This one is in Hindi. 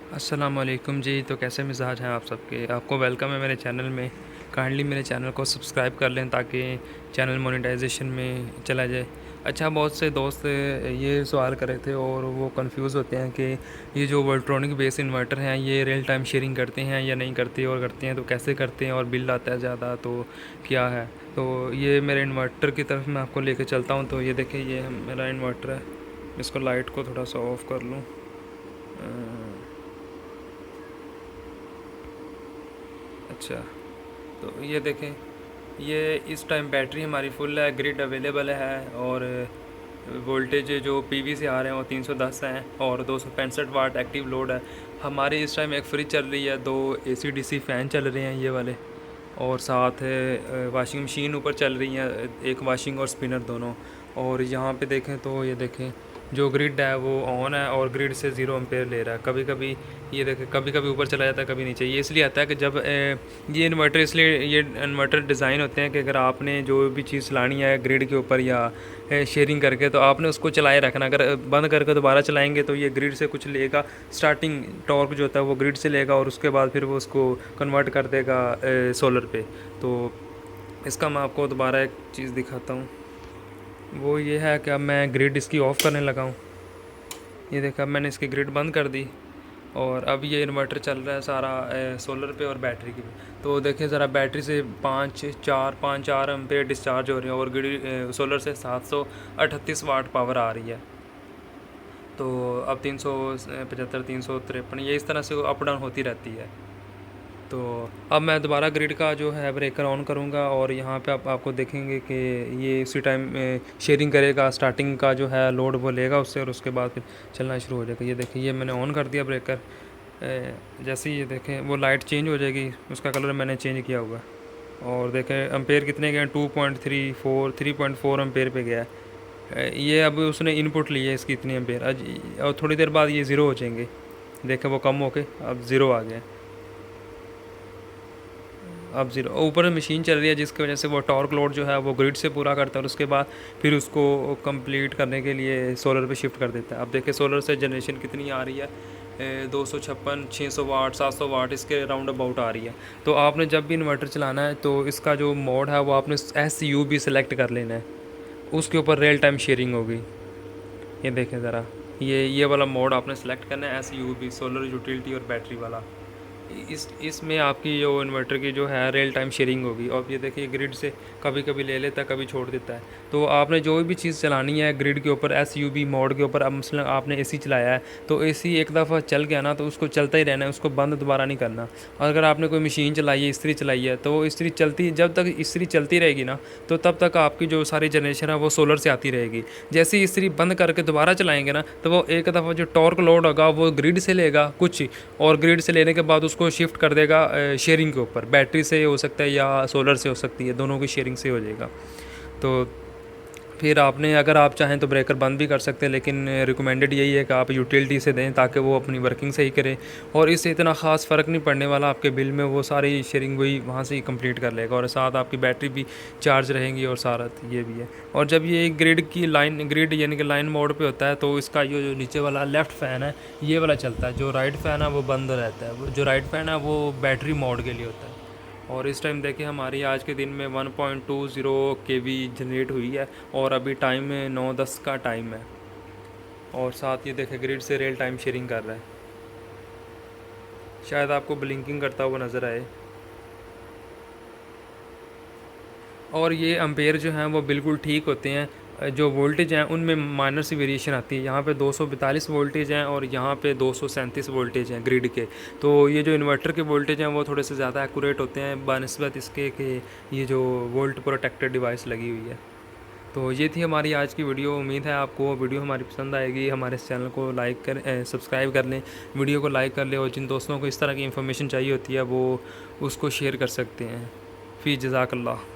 अस्सलाम वालेकुम जी। तो कैसे मिजाज हैं आप सबके। आपको वेलकम है मेरे चैनल में। काइंडली मेरे चैनल को सब्सक्राइब कर लें ताकि चैनल मोनेटाइजेशन में चला जाए। अच्छा, बहुत से दोस्त ये सवाल कर रहे थे और वो कंफ्यूज होते हैं कि ये जो वोल्ट्रॉनिक बेस इन्वर्टर हैं ये रियल टाइम शेयरिंग करते हैं या नहीं करते, और करते हैं तो कैसे करते हैं, और बिल आता है ज़्यादा तो क्या है। तो ये मेरे इन्वर्टर की तरफ मैं आपको लेके चलता हूँ। तो ये देखिए, ये मेरा इन्वर्टर है। इसको लाइट को थोड़ा सा ऑफ़ कर लूँ। अच्छा, तो ये देखें, ये इस टाइम बैटरी हमारी फुल है, ग्रिड अवेलेबल है, और वोल्टेज जो पीवी से आ रहे हैं वो 310 हैं और 265 वाट एक्टिव लोड है। हमारी इस टाइम एक फ्रिज चल रही है, 2 एसी डीसी फ़ैन चल रहे हैं ये वाले, और साथ वाशिंग मशीन ऊपर चल रही हैं, एक वाशिंग और स्पिनर दोनों। और यहाँ पे देखें तो ये देखें, जो ग्रिड है वो ऑन है और ग्रिड से 0 एम्पेयर ले रहा है। कभी कभी ये देखें, कभी कभी ऊपर चला जाता है, कभी नीचे। ये इसलिए आता है कि जब ये इन्वर्टर, इसलिए ये इन्वर्टर डिज़ाइन होते हैं कि अगर आपने जो भी चीज़ चलानी है ग्रिड के ऊपर या शेयरिंग करके, तो आपने उसको चलाए रखना। अगर बंद करके दोबारा चलाएंगे तो ये ग्रिड से कुछ लेगा, स्टार्टिंग टॉर्क जो होता है वो ग्रिड से लेगा, और उसके बाद फिर वो उसको कन्वर्ट कर देगा सोलर पे। तो इसका मैं आपको दोबारा एक चीज़ दिखाता हूँ। वो ये है कि अब मैं ग्रिड इसकी ऑफ़ करने लगा हूँ। ये देखा, अब मैंने इसकी ग्रिड बंद कर दी और अब ये इन्वर्टर चल रहा है सारा सोलर पे और बैटरी की भी। तो देखिए ज़रा, बैटरी से 5-4 एम्पेयर डिस्चार्ज हो रहे हैं और ग्रिड सोलर से 738 वाट पावर आ रही है। तो अब 375, 353 ये इस तरह से अप डाउन होती रहती है। तो अब मैं दोबारा ग्रिड का जो है ब्रेकर ऑन करूँगा, और यहाँ पे आपको देखेंगे कि ये उसी टाइम शेयरिंग करेगा। स्टार्टिंग का जो है लोड वो लेगा उससे, और उसके बाद फिर चलना शुरू हो जाएगा। ये देखिए, ये मैंने ऑन कर दिया ब्रेकर। जैसे ही ये देखें वो लाइट चेंज हो जाएगी, उसका कलर मैंने चेंज किया हुआ है। और देखें एम्पेयर कितने गए हैं, 2.34 3.4 एम्पेयर पे गया है। ये अब उसने इनपुट ली है इसकी इतनी एम्पेयर, और थोड़ी देर बाद ये ज़ीरो हो जाएंगे। देखें वो कम होके अब ज़ीरो आ गया। अब ज़ीरो ऊपर मशीन चल रही है, जिसकी वजह से वो टॉर्क लोड जो है वो ग्रिड से पूरा करता है, और उसके बाद फिर उसको कंप्लीट करने के लिए सोलर पे शिफ्ट कर देता है। अब देखिए सोलर से जनरेशन कितनी आ रही है, 256, 600 वाट, 700 वाट इसके राउंड अबाउट आ रही है। तो आपने जब भी इन्वर्टर चलाना है तो इसका जो मोड है वो आपने SUB सेलेक्ट कर लेना है, उसके ऊपर रियल टाइम शेयरिंग होगी। ये देखें ज़रा, ये वाला मोड आपने सेलेक्ट करना है, SUB, सोलर यूटिलिटी और बैटरी वाला। इसमें आपकी जो इन्वर्टर की जो है रियल टाइम शेयरिंग होगी। और ये देखिए ग्रिड से कभी कभी ले लेता है, कभी छोड़ देता है। तो आपने जो भी चीज़ चलानी है ग्रिड के ऊपर, SUB मोड के ऊपर, अब मसलन आपने AC चलाया है तो AC एक दफ़ा चल गया ना तो उसको चलता ही रहना है, उसको बंद दोबारा नहीं करना। और अगर आपने कोई मशीन चलाई है, इस्त्री चलाई है, तो वो इस्त्री चलती, जब तक इस्त्री चलती रहेगी ना तो तब तक आपकी जो सारी जनरेशन है वो सोलर से आती रहेगी। जैसे ही इस्त्री बंद करके दोबारा चलाएंगे ना तो वो एक दफ़ा जो टॉर्क लोड होगा वो ग्रिड से लेगा कुछ, और ग्रिड से लेने के बाद उसको शिफ्ट कर देगा शेयरिंग के ऊपर। बैटरी से हो सकता है या सोलर से हो सकती है, दोनों की शेयरिंग से हो जाएगा। तो फिर आपने, अगर आप चाहें तो ब्रेकर बंद भी कर सकते हैं, लेकिन रिकमेंडेड यही है कि आप यूटिलिटी से दें ताकि वो अपनी वर्किंग सही करे, और इससे इतना ख़ास फ़र्क नहीं पड़ने वाला आपके बिल में। वो सारी शेयरिंग वही वहाँ से ही कंप्लीट कर लेगा, और साथ आपकी बैटरी भी चार्ज रहेंगी, और सारा ये भी है। और जब ये ग्रिड की लाइन, ग्रिड यानी कि लाइन मोड पे होता है, तो इसका ये जो नीचे वाला लेफ़्ट फ़ैन है ये वाला चलता है, जो राइट फ़ैन है वो बंद रहता है। जो राइट फ़ैन है वो बैटरी मोड के लिए होता है। और इस टाइम देखिए हमारी आज के दिन में 1.20 kV जनरेट हुई है, और अभी टाइम 9:10 का टाइम है। और साथ ये देखें ग्रिड से रियल टाइम शेयरिंग कर रहा है। शायद आपको ब्लिंकिंग करता हुआ नज़र आए। और ये एम्पेयर जो हैं वो बिल्कुल ठीक होते हैं। जो वोल्टेज हैं उनमें माइनर सी वेरिएशन आती है। यहाँ पे 242 वोल्टेज हैं और यहाँ पे 237 वोल्टेज हैं ग्रिड के। तो ये जो इन्वर्टर के वोल्टेज हैं वो थोड़े से ज़्यादा एक्यूरेट होते हैं बनिस्बत इसके कि ये जो वोल्ट प्रोटेक्टेड डिवाइस लगी हुई है। तो ये थी हमारी आज की वीडियो। उम्मीद है आपको वीडियो हमारी पसंद आएगी। हमारे इस चैनल को लाइक कर, सब्सक्राइब कर लें, वीडियो को लाइक कर लें, और जिन दोस्तों को इस तरह की इन्फॉर्मेशन चाहिए होती है वो उसको शेयर कर सकते हैं। फ़ी जज़ाकल्लाह।